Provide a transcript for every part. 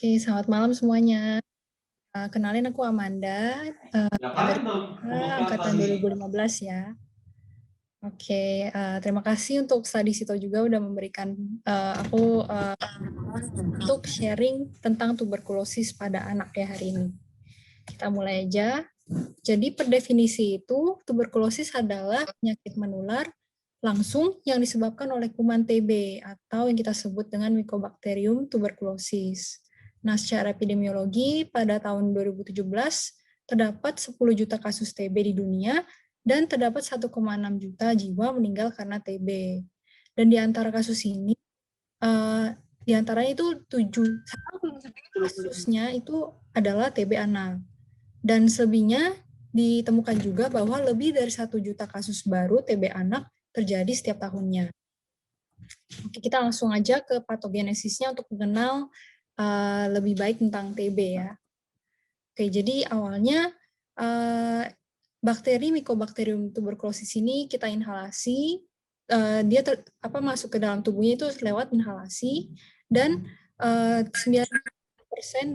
Oke, selamat malam semuanya. Kenalin aku Amanda, dari Ngapain tuh pembukaan angkatan tadi? 2015 ya. Oke, terima kasih untuk Study Sito juga udah memberikan aku untuk sharing tentang tuberkulosis pada anak ya hari ini. Kita mulai aja. Jadi per definisi itu, tuberkulosis adalah penyakit menular langsung yang disebabkan oleh kuman TB atau yang kita sebut dengan Mycobacterium tuberculosis. Nah, secara epidemiologi pada tahun 2017 terdapat 10 juta kasus TB di dunia dan terdapat 1,6 juta jiwa meninggal karena TB. Dan di antara kasus ini, di antaranya itu 7 kasusnya itu adalah TB anak. Dan selebihnya ditemukan juga bahwa lebih dari 1 juta kasus baru TB anak terjadi setiap tahunnya. Oke, kita langsung aja ke patogenesisnya untuk mengenal lebih baik tentang TB ya. Oke, jadi awalnya bakteri Mycobacterium tuberculosis ini kita inhalasi, dia masuk ke dalam tubuhnya itu lewat inhalasi, dan 90%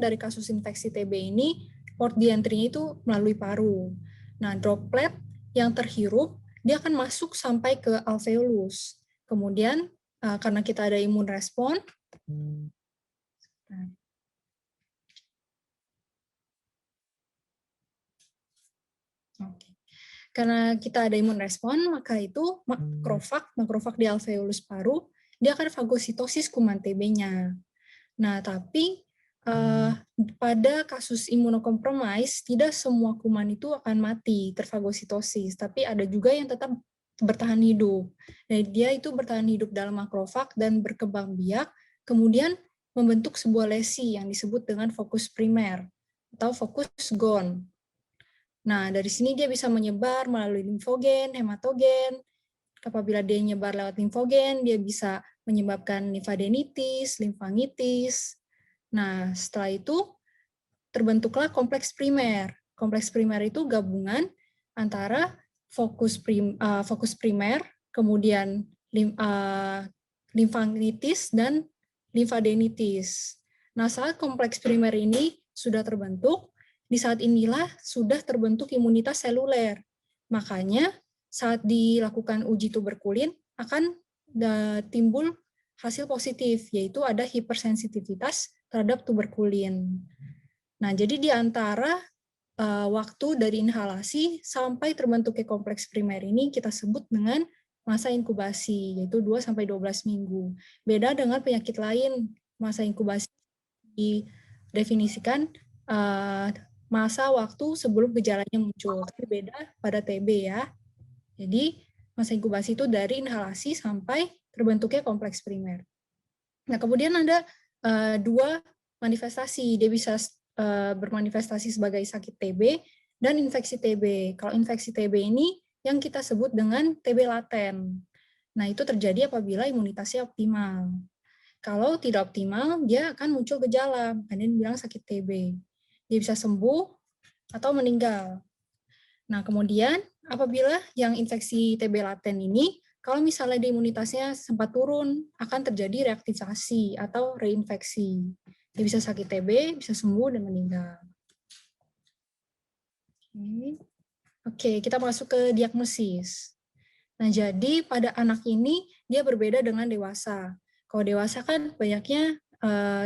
dari kasus infeksi TB ini port di-entry-nya itu melalui paru. Nah, droplet yang terhirup dia akan masuk sampai ke alveolus. Kemudian karena kita ada imun respon, karena kita ada imun respon, maka itu makrofag di alveolus paru, dia akan fagositosis kuman TB-nya. Nah, tapi pada kasus imunokompromis, tidak semua kuman itu akan mati, terfagositosis, tapi ada juga yang tetap bertahan hidup. Dan dia itu bertahan hidup dalam makrofag dan berkembang biak, kemudian membentuk sebuah lesi yang disebut dengan fokus primer atau fokus GON. Nah, dari sini dia bisa menyebar melalui limfogen, hematogen. Apabila dia menyebar lewat limfogen, dia bisa menyebabkan limfadenitis, limfangitis. Nah, setelah itu terbentuklah kompleks primer. Kompleks primer itu gabungan antara fokus primer, kemudian limfangitis dan limfadenitis. Nah, saat kompleks primer ini sudah terbentuk, di saat inilah sudah terbentuk imunitas seluler. Makanya saat dilakukan uji tuberkulin akan timbul hasil positif, yaitu ada hipersensitivitas terhadap tuberkulin. Nah, jadi di antara waktu dari inhalasi sampai terbentuknya kompleks primer ini kita sebut dengan masa inkubasi, yaitu 2-12 minggu. Beda dengan penyakit lain, masa inkubasi didefinisikan masa waktu sebelum gejalanya muncul, tapi beda pada TB ya. Jadi masa inkubasi itu dari inhalasi sampai terbentuknya kompleks primer. Nah, kemudian ada dua manifestasi. Dia bisa bermanifestasi sebagai sakit TB dan infeksi TB. Kalau infeksi TB ini yang kita sebut dengan TB laten. Nah, itu terjadi apabila imunitasnya optimal. Kalau tidak optimal, dia akan muncul gejala, makanya dibilang sakit TB. Dia bisa sembuh atau meninggal. Nah, kemudian apabila yang infeksi TB laten ini, kalau misalnya imunitasnya sempat turun, akan terjadi reaktivasi atau reinfeksi. Dia bisa sakit TB, bisa sembuh dan meninggal. Oke, kita masuk ke diagnosis. Nah, jadi pada anak ini dia berbeda dengan dewasa. Kalau dewasa kan banyaknya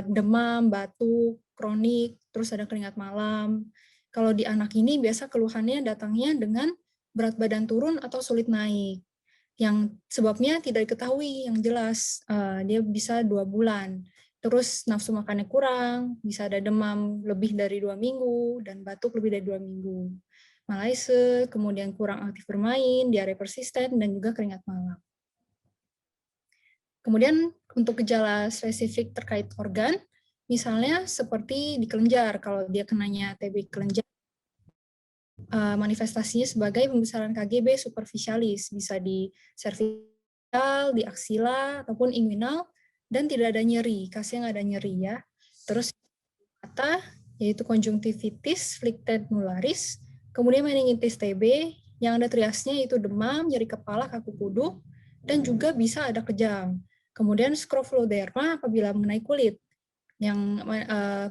demam, batuk, kronik, terus ada keringat malam. Kalau di anak ini biasa keluhannya datangnya dengan berat badan turun atau sulit naik. Yang sebabnya tidak diketahui yang jelas. Dia bisa 2 bulan. Terus nafsu makannya kurang, bisa ada demam lebih dari 2 minggu, dan batuk lebih dari 2 minggu. Malaise, kemudian kurang aktif bermain, diare persisten, dan juga keringat malam. Kemudian untuk gejala spesifik terkait organ, misalnya seperti di kelenjar, kalau dia kenanya TB kelenjar, manifestasinya sebagai pembesaran KGB superficialis, bisa di cervical, di aksila, ataupun inguinal, dan tidak ada nyeri, kasihnya nggak ada nyeri ya. Terus mata, yaitu konjungtivitis flictedularis, kemudian meningitis TB, yang ada triasnya yaitu demam, nyeri kepala, kaku kuduk, dan juga bisa ada kejang. Kemudian scrofloderma apabila mengenai kulit. yang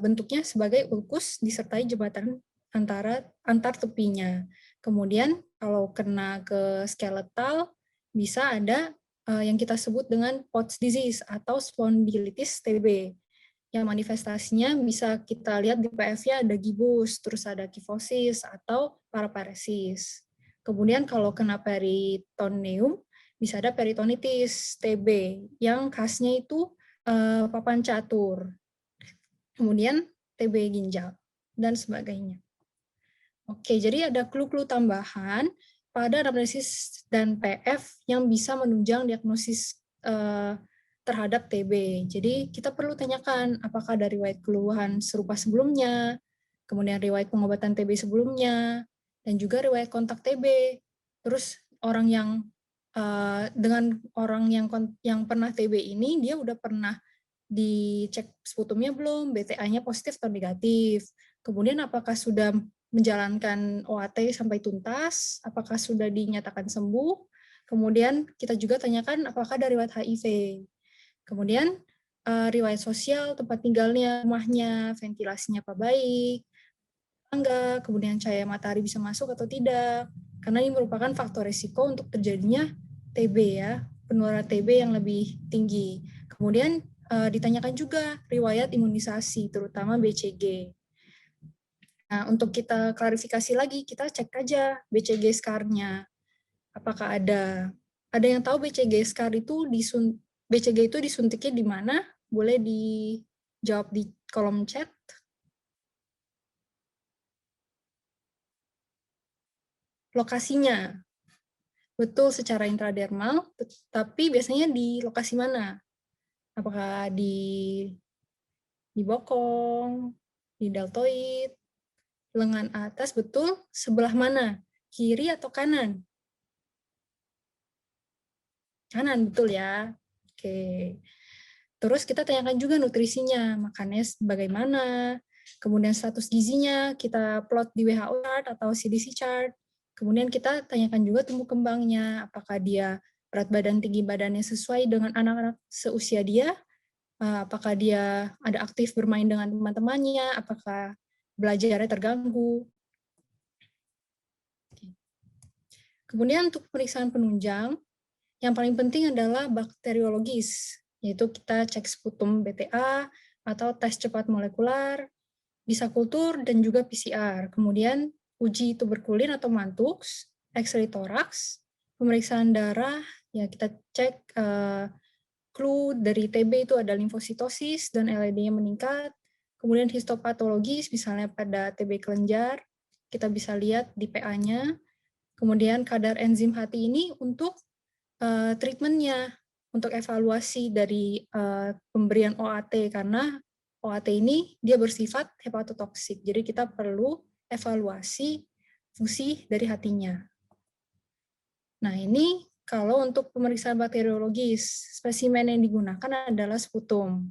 bentuknya sebagai ulkus disertai jembatan antar tepinya. Kemudian kalau kena ke skeletal bisa ada yang kita sebut dengan Potts disease atau spondylitis TB. Yang manifestasinya bisa kita lihat di PF-nya ada gibus, terus ada kifosis atau paraparesis. Kemudian kalau kena peritoneum bisa ada peritonitis TB yang khasnya itu papan catur. Kemudian TB ginjal dan sebagainya. Oke, jadi ada clue-clue tambahan pada anamnesis dan PF yang bisa menunjang diagnosis terhadap TB. Jadi kita perlu tanyakan apakah ada riwayat keluhan serupa sebelumnya, kemudian riwayat pengobatan TB sebelumnya, dan juga riwayat kontak TB. Terus orang yang dengan orang yang pernah TB ini dia udah pernah dicek sputumnya belum, BTA-nya positif atau negatif. Kemudian apakah sudah menjalankan OAT sampai tuntas, apakah sudah dinyatakan sembuh. Kemudian kita juga tanyakan apakah ada riwayat HIV. Kemudian riwayat sosial, tempat tinggalnya, rumahnya, ventilasinya apa baik, enggak, kemudian cahaya matahari bisa masuk atau tidak. Karena ini merupakan faktor risiko untuk terjadinya TB ya, penularan TB yang lebih tinggi. Kemudian ditanyakan juga riwayat imunisasi, terutama BCG. Nah, untuk kita klarifikasi lagi, kita cek aja BCG scar-nya. Apakah ada? Ada yang tahu BCG scar itu BCG itu disuntiknya di mana? Boleh dijawab di kolom chat. Lokasinya, betul secara intradermal, tapi biasanya di lokasi mana? Apakah di bokong, di deltoid, lengan atas, betul sebelah mana? Kiri atau kanan? Kanan, betul ya. Oke. Terus kita tanyakan juga nutrisinya, makannya bagaimana, kemudian status gizinya, kita plot di WHO chart atau CDC chart. Kemudian kita tanyakan juga tumbuh kembangnya, apakah dia berat badan, tinggi badannya sesuai dengan anak-anak seusia dia, apakah dia ada aktif bermain dengan teman-temannya, apakah belajarnya terganggu. Kemudian untuk pemeriksaan penunjang, yang paling penting adalah bakteriologis, yaitu kita cek sputum BTA atau tes cepat molekular, bisa kultur dan juga PCR. Kemudian uji tuberkulin atau mantux, X-ray toraks, pemeriksaan darah, ya kita cek clue dari TB itu ada limfositosis dan LED-nya meningkat. Kemudian histopatologis, misalnya pada TB kelenjar, kita bisa lihat di PA-nya. Kemudian kadar enzim hati ini untuk treatment-nya, untuk evaluasi dari pemberian OAT, karena OAT ini dia bersifat hepatotoksik, jadi kita perlu evaluasi fungsi dari hatinya. Nah ini kalau untuk pemeriksaan bakteriologis, spesimen yang digunakan adalah sputum.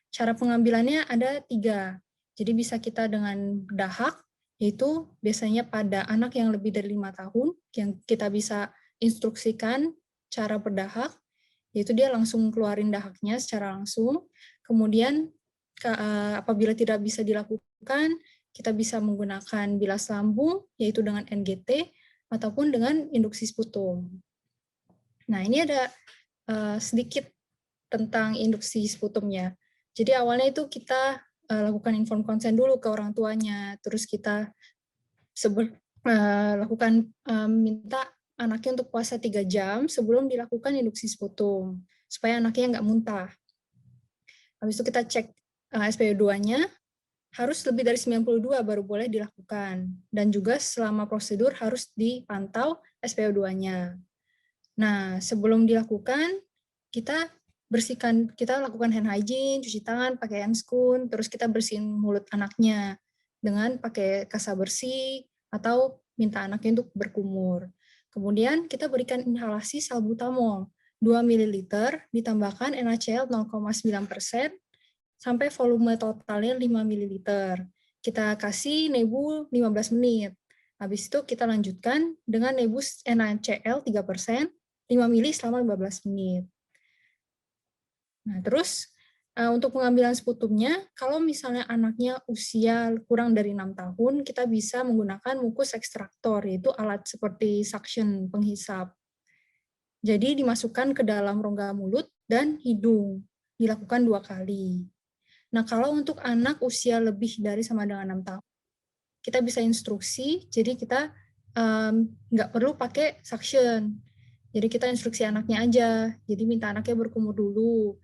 Cara pengambilannya ada 3, jadi bisa kita dengan dahak, yaitu biasanya pada anak yang lebih dari 5 tahun, yang kita bisa instruksikan cara berdahak, yaitu dia langsung keluarin dahaknya secara langsung. Kemudian apabila tidak bisa dilakukan, kita bisa menggunakan bilas lambung, yaitu dengan NGT, ataupun dengan induksi sputum. Nah, ini ada sedikit tentang induksi sputumnya. Jadi awalnya itu kita lakukan informed consent dulu ke orang tuanya, terus kita lakukan minta anaknya untuk puasa 3 jam sebelum dilakukan induksi sputum, supaya anaknya nggak muntah. Habis itu kita cek SpO2-nya, harus lebih dari 92 baru boleh dilakukan. Dan juga selama prosedur harus dipantau SpO2-nya. Nah, sebelum dilakukan, kita lakukan hand hygiene, cuci tangan, pakai handscoon, terus kita bersihin mulut anaknya dengan pakai kasa bersih, atau minta anaknya untuk berkumur. Kemudian kita berikan inhalasi salbutamol 2 ml ditambahkan NaCl 0,9% sampai volume totalnya 5 ml. Kita kasih nebu 15 menit. Habis itu kita lanjutkan dengan nebus NaCl 3%, 5 ml selama 15 menit. Nah, terus Untuk pengambilan sputumnya, kalau misalnya anaknya usia kurang dari 6 tahun, kita bisa menggunakan mukus ekstraktor, yaitu alat seperti suction penghisap. Jadi dimasukkan ke dalam rongga mulut dan hidung, dilakukan 2 kali. Nah, kalau untuk anak usia lebih dari sama dengan 6 tahun, kita bisa instruksi, jadi kita nggak perlu pakai suction. Jadi kita instruksi anaknya aja, jadi minta anaknya berkumur dulu.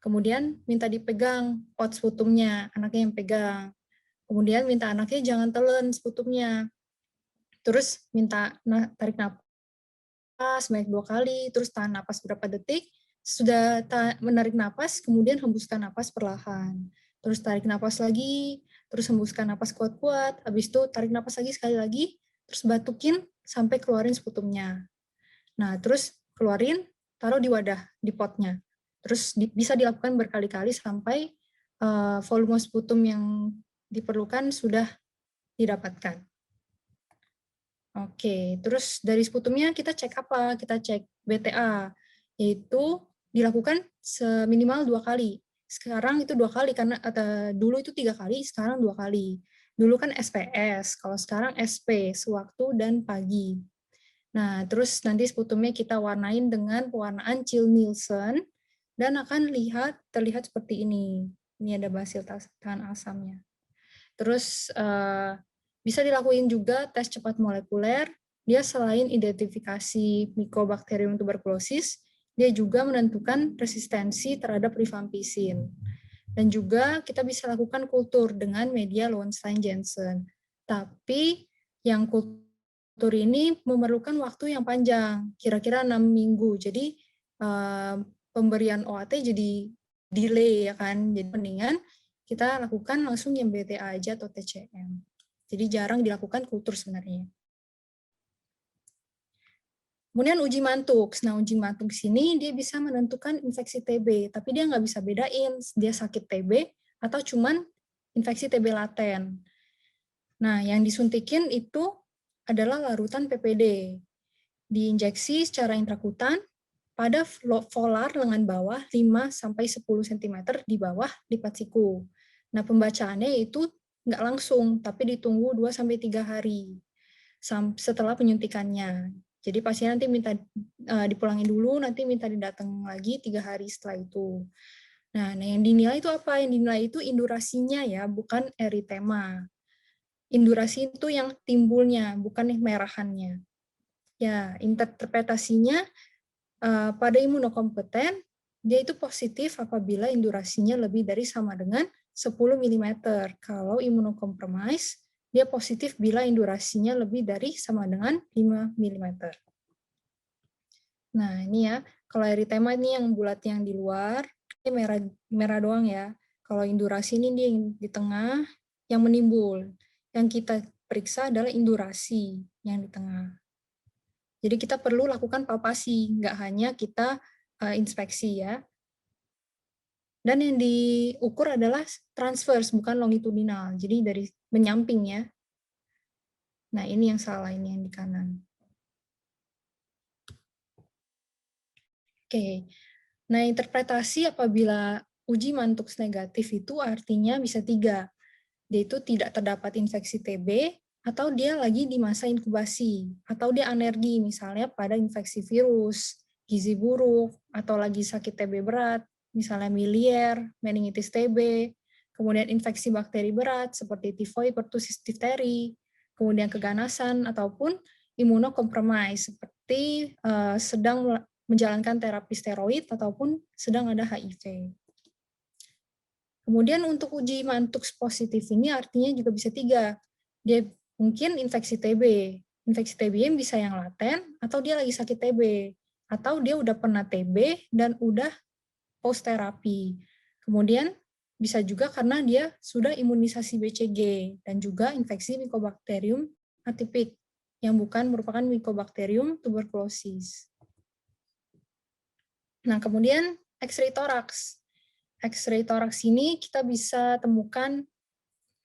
Kemudian minta dipegang pot sputumnya, anaknya yang pegang. Kemudian minta anaknya jangan telan sputumnya. Terus minta tarik napas banyak 2 kali, terus tahan napas berapa detik, sudah menarik napas, kemudian hembuskan napas perlahan. Terus tarik napas lagi, terus hembuskan napas kuat-kuat, habis itu tarik napas lagi sekali lagi, terus batukin sampai keluarin sputumnya. Nah, terus keluarin, taruh di wadah, di potnya. Terus bisa dilakukan berkali-kali sampai volume sputum yang diperlukan sudah didapatkan. Oke, terus dari sputumnya kita cek apa? Kita cek BTA, yaitu dilakukan seminimal 2 kali. Sekarang itu 2 kali, karena dulu itu 3 kali, sekarang 2 kali. Dulu kan SPS, kalau sekarang SP, sewaktu dan pagi. Nah, terus nanti sputumnya kita warnain dengan pewarnaan Chil-Nielsen, dan akan terlihat seperti ini. Ini ada basil tahan asamnya. Terus bisa dilakuin juga tes cepat molekuler. Dia selain identifikasi Mycobacterium tuberculosis, dia juga menentukan resistensi terhadap rifampicin. Dan juga kita bisa lakukan kultur dengan media Lowenstein-Jansen. Tapi yang kultur ini memerlukan waktu yang panjang, kira-kira 6 minggu. Jadi pemberian OAT jadi delay ya kan. Jadi mendingan kita lakukan langsung yang BTA aja atau TCM. Jadi jarang dilakukan kultur sebenarnya. Kemudian uji mantuk. Nah, uji mantuk sini dia bisa menentukan infeksi TB, tapi dia nggak bisa bedain dia sakit TB atau cuman infeksi TB laten. Nah, yang disuntikin itu adalah larutan PPD. Diinjeksi secara intrakutan pada volar lengan bawah 5-10 cm di bawah lipat siku. Nah, pembacaannya itu nggak langsung, tapi ditunggu 2-3 hari setelah penyuntikannya. Jadi pasien nanti minta dipulangin dulu, nanti minta didatang lagi 3 hari setelah itu. Nah, yang dinilai itu apa? Yang dinilai itu indurasinya ya, bukan eritema. Indurasi itu yang timbulnya, bukan merahannya. Ya, interpretasinya pada imunokompeten, dia itu positif apabila indurasinya lebih dari sama dengan 10 mm. Kalau imunokompromis, dia positif bila indurasinya lebih dari sama dengan 5 mm. Nah, ini ya, kalau eritema ini yang bulat yang di luar, ini merah, merah doang ya. Kalau indurasi ini dia yang di tengah, yang menimbul. Yang kita periksa adalah indurasi yang di tengah. Jadi kita perlu lakukan palpasi, nggak hanya kita inspeksi ya. Dan yang diukur adalah transverse, bukan longitudinal. Jadi dari menyamping ya. Nah, ini yang salah, ini yang di kanan. Oke. Nah, interpretasi apabila uji mantuks negatif itu artinya bisa 3. Dia itu tidak terdapat infeksi TB, atau dia lagi di masa inkubasi, atau dia alergi misalnya pada infeksi virus, gizi buruk, atau lagi sakit TB berat, misalnya miliar, meningitis TB, kemudian infeksi bakteri berat seperti tifoid, pertusis difteri, kemudian keganasan, ataupun imunokompromis seperti sedang menjalankan terapi steroid ataupun sedang ada HIV. Kemudian untuk uji mantuk positif ini artinya juga bisa 3. Dia mungkin infeksi TB. Infeksi TB yang bisa yang laten, atau dia lagi sakit TB. Atau dia udah pernah TB dan udah post terapi. Kemudian bisa juga karena dia sudah imunisasi BCG dan juga infeksi Mycobacterium atipik yang bukan merupakan Mycobacterium tuberculosis. Nah, kemudian X-ray toraks. X-ray toraks ini kita bisa temukan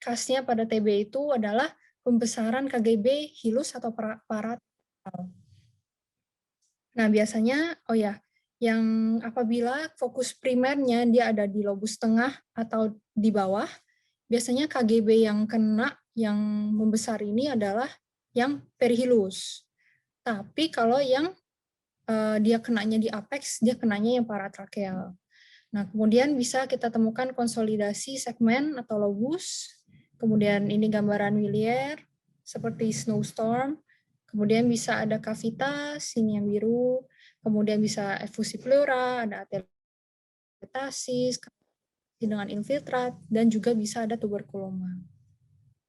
khasnya pada TB itu adalah pembesaran KGB hilus atau parat. Nah, biasanya, yang apabila fokus primernya dia ada di lobus tengah atau di bawah, biasanya KGB yang kena yang membesar ini adalah yang perihilus. Tapi kalau yang dia kenanya di apex, dia kenanya yang paratrakeal. Nah, kemudian bisa kita temukan konsolidasi segmen atau lobus. Kemudian ini gambaran Willier seperti snowstorm. Kemudian bisa ada kavitas, ini yang biru. Kemudian bisa efusi pleura, ada atelektasis dengan infiltrat, dan juga bisa ada tuberkuloma.